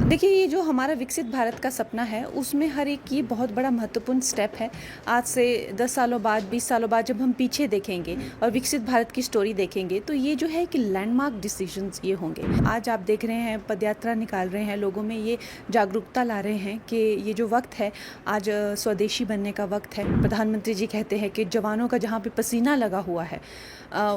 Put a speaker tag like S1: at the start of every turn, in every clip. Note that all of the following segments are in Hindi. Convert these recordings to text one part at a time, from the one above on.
S1: देखिए, ये जो हमारा विकसित भारत का सपना है, उसमें हर एक ये बहुत बड़ा महत्वपूर्ण स्टेप है। आज से 10 सालों बाद, 20 सालों बाद जब हम पीछे देखेंगे और विकसित भारत की स्टोरी देखेंगे, तो ये जो है कि लैंडमार्क डिसीजंस ये होंगे। आज आप देख रहे हैं, पदयात्रा निकाल रहे हैं, लोगों में ये जागरूकता ला रहे हैं कि ये जो वक्त है, आज स्वदेशी बनने का वक्त है। प्रधानमंत्री जी कहते हैं कि जवानों का जहाँ पे पसीना लगा हुआ है,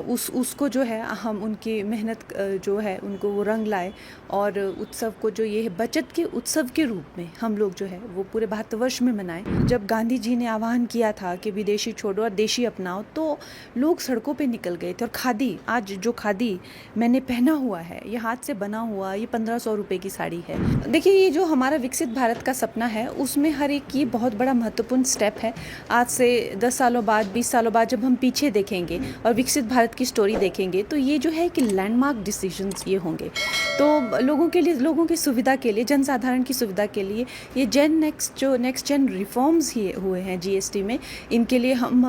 S1: उसको जो है हम उनकी मेहनत जो है उनको वो रंग लाए, और उत्सव को जो ये बचत के उत्सव के रूप में हम लोग जो है वो पूरे भारतवर्ष में मनाएं। जब गांधी जी ने आह्वान किया था कि विदेशी छोड़ो और देशी अपनाओ, तो लोग सड़कों पे निकल गए थे। और खादी, आज जो खादी मैंने पहना हुआ है, ये हाथ से बना हुआ, ये 1500 रुपये की साड़ी है। देखिए, ये जो हमारा विकसित भारत का सपना है, उसमें हर एक ये बहुत बड़ा महत्वपूर्ण स्टेप है। आज से 10 सालों बाद, 20 सालों बाद जब हम पीछे देखेंगे और विकसित भारत की स्टोरी देखेंगे, तो ये जो है कि लैंडमार्क डिसीजंस ये होंगे। तो लोगों के लिए, लोगों की सुविधा के लिए, जनसाधारण की सुविधा के लिए ये नेक्स्ट जेन रिफॉर्म्स ही हुए हैं जीएसटी में, इनके लिए हम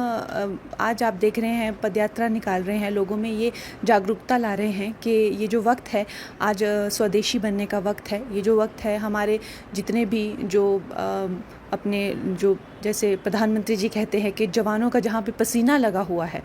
S1: आज आप देख रहे हैं, पदयात्रा निकाल रहे हैं, लोगों में ये जागरूकता ला रहे हैं कि ये जो वक्त है, आज स्वदेशी बनने का वक्त है। ये जो वक्त है, हमारे जितने भी जो अपने जो, जैसे प्रधानमंत्री जी कहते हैं कि जवानों का जहाँ पे पसीना लगा हुआ है,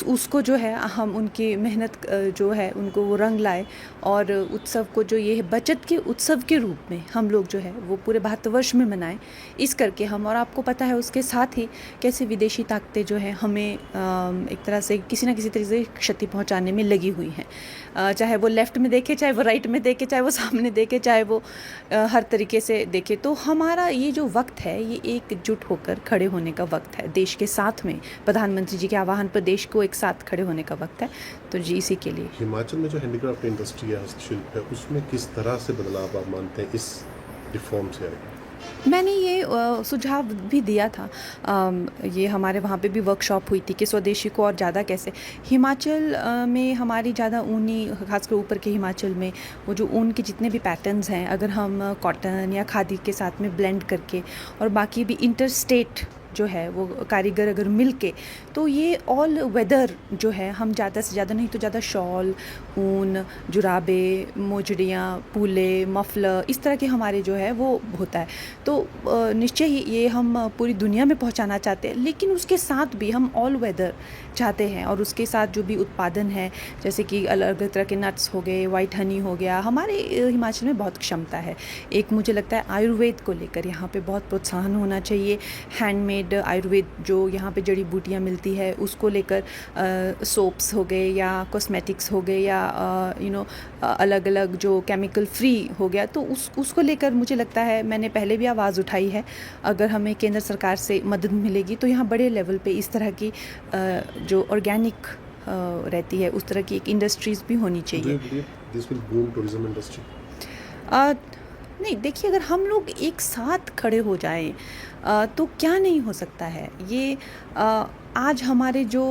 S1: उसको जो है हम उनकी मेहनत जो है उनको वो रंग लाए, और उत्सव को जो ये बचत के उत्सव के रूप में हम लोग जो है वो पूरे भारतवर्ष में मनाएं। इस करके हम, और आपको पता है उसके साथ ही कैसे विदेशी ताकतें जो है हमें एक तरह से किसी न किसी तरीके से क्षति पहुंचाने में लगी हुई हैं। चाहे वो लेफ़्ट में देखे, चाहे वो राइट में देखे, चाहे वो सामने देखे, चाहे वो हर तरीके से देखे। तो हमारा ये जो वक्त है, ये एकजुट होकर खड़े होने का वक्त है, देश के साथ में। प्रधानमंत्री जी के आह्वान पर देश को एक साथ खड़े होने का वक्त है। तो जी, इसी के लिए
S2: हिमाचल में जो हैंडीक्राफ्ट इंडस्ट्री है, हस्तशिल्प है, उसमें किस तरह से बदलाव आप मानते हैं इस रिफॉर्म से आएगा?
S1: मैंने ये सुझाव भी दिया था। ये हमारे वहाँ पे भी वर्कशॉप हुई थी कि स्वदेशी को और ज़्यादा कैसे। हिमाचल में हमारी ज़्यादा ऊनी, खासकर ऊपर के हिमाचल में वो जो ऊन के जितने भी पैटर्न्स हैं, अगर हम कॉटन या खादी के साथ में ब्लेंड करके, और बाकी भी इंटर स्टेट जो है वो कारीगर अगर मिल के, तो ये ऑल वेदर जो है हम ज़्यादा से ज़्यादा, नहीं तो ज़्यादा शॉल, ऊन, जुराबे, मोजड़ियाँ, पूले, मफलर, इस तरह के हमारे जो है वो होता है। तो निश्चय ही ये हम पूरी दुनिया में पहुंचाना चाहते हैं, लेकिन उसके साथ भी हम ऑल वेदर चाहते हैं। और उसके साथ जो भी उत्पादन है, जैसे कि अलग अलग तरह के नट्स हो गए, वाइट हनी हो गया, हमारे हिमाचल में बहुत क्षमता है। एक मुझे लगता है आयुर्वेद को लेकर यहाँ पे बहुत प्रोत्साहन होना चाहिए। हैंडमेड आयुर्वेद जो यहाँ पे जड़ी बूटियाँ मिलती है, उसको लेकर सोप्स हो गए या कॉस्मेटिक्स हो गए या अलग अलग जो केमिकल फ्री हो गया, तो उसको लेकर मुझे लगता है, मैंने पहले भी आवाज़ उठाई है, अगर हमें केंद्र सरकार से मदद मिलेगी तो यहाँ बड़े लेवल पे इस तरह की जो ऑर्गेनिक रहती है, उस तरह की एक इंडस्ट्रीज़ भी होनी चाहिए।
S2: This will boom tourism industry?
S1: नहीं, देखिए, अगर हम लोग एक साथ खड़े हो जाएं तो क्या नहीं हो सकता है। ये आज हमारे जो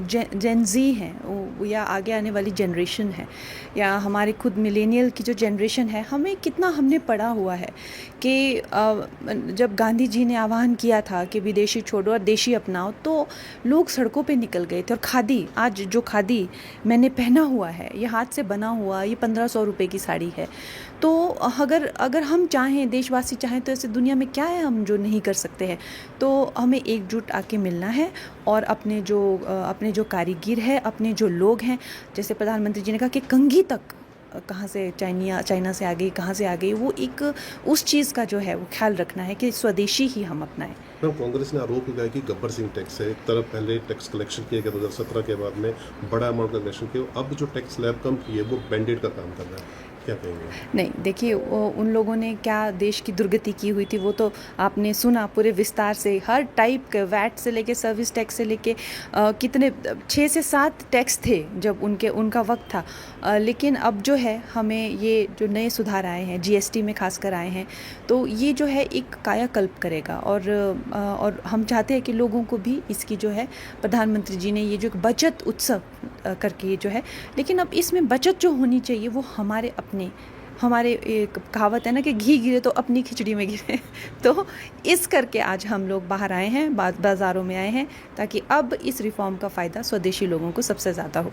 S1: जेनजी हैं, या आगे आने वाली जनरेशन है, या हमारे खुद मिलेनियल की जो जनरेशन है, हमें कितना हमने पढ़ा हुआ है कि जब गांधी जी ने आह्वान किया था कि विदेशी छोड़ो और देशी अपनाओ, तो लोग सड़कों पे निकल गए थे। और खादी, आज जो खादी मैंने पहना हुआ है, ये हाथ से बना हुआ, ये 1500 रुपये की साड़ी है। तो अगर हम चाहें, देशवासी चाहें, तो ऐसे दुनिया में क्या है हम जो नहीं कर सकते हैं। तो हमें एकजुट आके मिलना है, और अपने जो कारीगर है, अपने जो लोग हैं, जैसे प्रधानमंत्री जी ने कहा कि कंघी तक कहाँ से चाइना से आ गई, कहाँ से आ गई, वो एक उस चीज़ का जो है वो ख्याल रखना है कि स्वदेशी ही हम अपनाएं।
S2: कांग्रेस ने आरोप लगाया कि गब्बर सिंह टैक्स है। एक तरफ पहले टैक्स कलेक्शन किया गया 2017 के बाद में, बड़ा अमाउंट का कलेक्शन किया, अब जो टैक्स स्लैब कम की है वो बैंडेड का काम कर रहा है। क्या कहेंगे?
S1: नहीं, देखिए, उन लोगों ने क्या देश की दुर्गति की हुई थी, वो तो आपने सुना पूरे विस्तार से। हर टाइप के, वैट से लेके सर्विस टैक्स से लेके कितने 6 से 7 टैक्स थे जब उनका वक्त था। लेकिन अब जो है, हमें ये जो नए सुधार आए हैं, जीएसटी में खासकर आए हैं, तो ये जो है एक कायाकल्प करेगा। और हम चाहते हैं कि लोगों को भी इसकी जो है, प्रधानमंत्री जी ने ये जो बचत उत्सव करके ये जो है, लेकिन अब इसमें बचत जो होनी चाहिए वो हमारे एक कहावत है ना कि घी गिरे तो अपनी खिचड़ी में गिरे। तो इस करके आज हम लोग बाहर आए हैं, बाज़ारों में आए हैं, ताकि अब इस रिफॉर्म का फ़ायदा स्वदेशी लोगों को सबसे ज़्यादा हो।